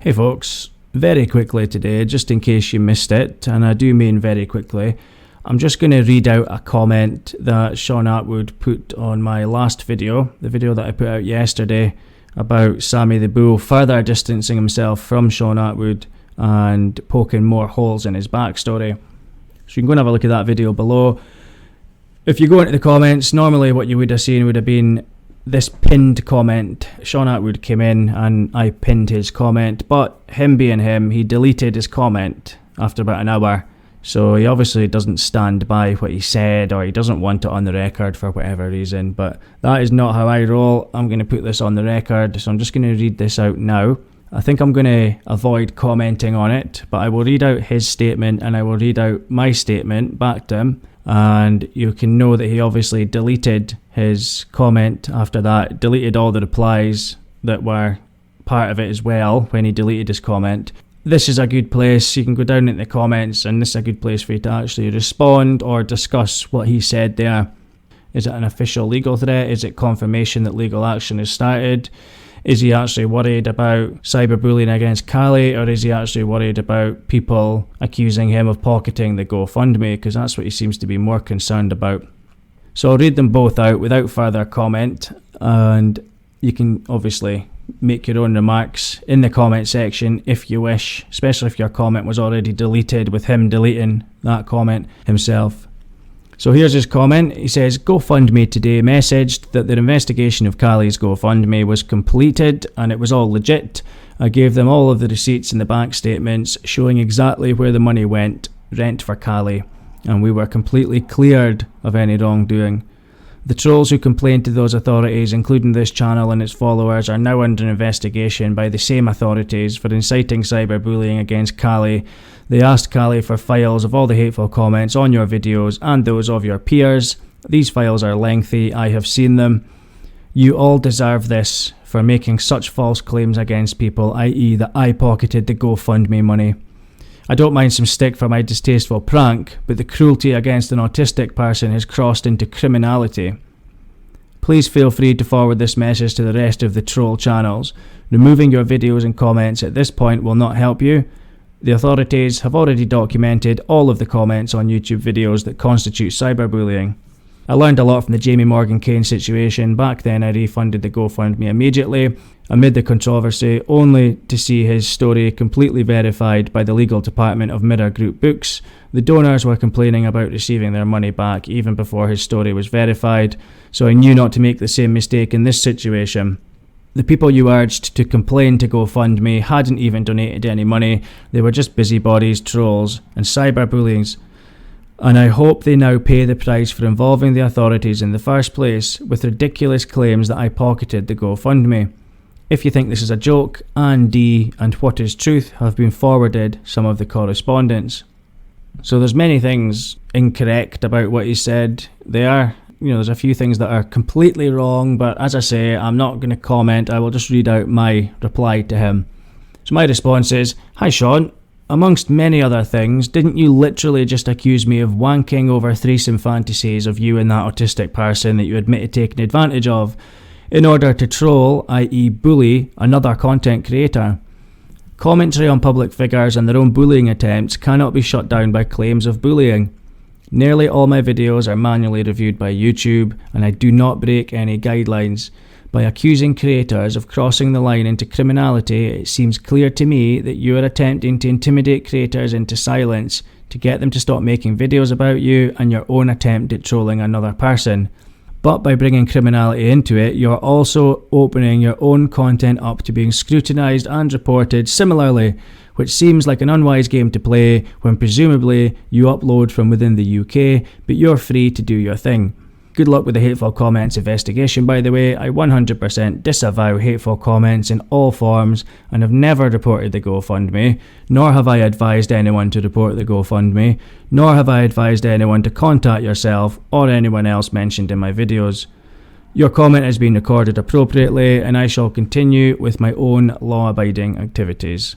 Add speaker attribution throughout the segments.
Speaker 1: Hey folks, very quickly today, just in case you missed it, and I do mean very quickly, I'm just going to read out a comment that Shaun Attwood put on my last video, the video that I put out yesterday about Sammy the Bull further distancing himself from Shaun Attwood and poking more holes in his backstory. So you can go and have a look at that video below. If you go into the comments, normally what you would have seen would have been this pinned comment. Shaun Attwood came in and I pinned his comment, but him being him, he deleted his comment after about an hour. So he obviously doesn't stand by what he said, or he doesn't want it on the record for whatever reason, but that is not how I roll. I'm going to put this on the record, so I'm just going to read this out now. I think I'm going to avoid commenting on it, but I will read out his statement and I will read out my statement back to him, and you can know that he obviously deleted his comment after that, deleted all the replies that were part of it as well when he deleted his comment. This is a good place. You can go down into the comments, and this is a good place for you to actually respond or discuss what he said there. Is it an official legal threat? Is it confirmation that legal action has started? Is he actually worried about cyberbullying against Callie, or is he actually worried about people accusing him of pocketing the GoFundMe? Because that's what he seems to be more concerned about. So I'll read them both out without further comment, and you can obviously make your own remarks in the comment section if you wish, especially if your comment was already deleted with him deleting that comment himself. So here's his comment. He says, GoFundMe today messaged that their investigation of Callie's GoFundMe was completed and it was all legit. I gave them all of the receipts and the bank statements showing exactly where the money went, rent for Callie, and we were completely cleared of any wrongdoing. The trolls who complained to those authorities, including this channel and its followers, are now under investigation by the same authorities for inciting cyberbullying against Callie. They asked Callie for files of all the hateful comments on your videos and those of your peers. These files are lengthy, I have seen them. You all deserve this for making such false claims against people, i.e. that I pocketed the GoFundMe money. I don't mind some stick for my distasteful prank, but the cruelty against an autistic person has crossed into criminality. Please feel free to forward this message to the rest of the troll channels. Removing your videos and comments at this point will not help you. The authorities have already documented all of the comments on YouTube videos that constitute cyberbullying. I learned a lot from the Jamie Morgan Kane situation. Back then I refunded the GoFundMe immediately amid the controversy, only to see his story completely verified by the legal department of Mirror Group Books. The donors were complaining about receiving their money back even before his story was verified, so I knew not to make the same mistake in this situation. The people you urged to complain to GoFundMe hadn't even donated any money. They were just busybodies, trolls, and cyberbullies. And I hope they now pay the price for involving the authorities in the first place with ridiculous claims that I pocketed the GoFundMe. If you think this is a joke, Ann D and What Is Truth have been forwarded some of the correspondence. So there's many things incorrect about what he said there. There's a few things that are completely wrong, but as I say, I'm not going to comment. I will just read out my reply to him. So my response is, Hi Shaun, amongst many other things, didn't you literally just accuse me of wanking over threesome fantasies of you and that autistic person that you admitted taking advantage of in order to troll, i.e. bully, another content creator? Commentary on public figures and their own bullying attempts cannot be shut down by claims of bullying. Nearly all my videos are manually reviewed by YouTube, and I do not break any guidelines. By accusing creators of crossing the line into criminality, it seems clear to me that you are attempting to intimidate creators into silence to get them to stop making videos about you and your own attempt at trolling another person. But by bringing criminality into it, you're also opening your own content up to being scrutinised and reported similarly, which seems like an unwise game to play when presumably you upload from within the UK, but you're free to do your thing. Good luck with the hateful comments investigation, by the way. I 100% disavow hateful comments in all forms and have never reported the GoFundMe, nor have I advised anyone to report the GoFundMe, nor have I advised anyone to contact yourself or anyone else mentioned in my videos. Your comment has been recorded appropriately and I shall continue with my own law-abiding activities.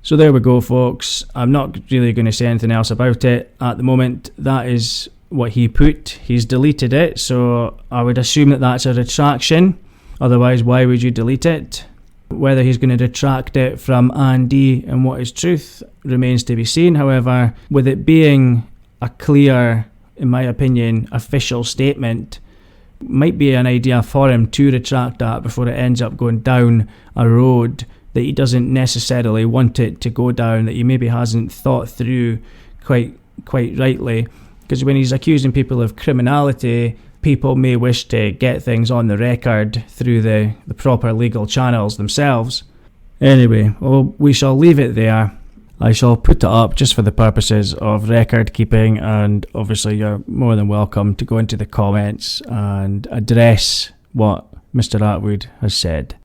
Speaker 1: So there we go, folks. I'm not really going to say anything else about it at the moment. That is what he put. He's deleted it, so I would assume that that's a retraction. Otherwise, why would you delete it? Whether he's going to retract it from Andy and what is truth remains to be seen. However, with it being a clear, in my opinion, official statement, might be an idea for him to retract that before it ends up going down a road that he doesn't necessarily want it to go down, that he maybe hasn't thought through quite rightly. Because when he's accusing people of criminality, people may wish to get things on the record through the proper legal channels themselves. Anyway, well, we shall leave it there. I shall put it up just for the purposes of record keeping, and obviously you're more than welcome to go into the comments and address what Mr. Attwood has said.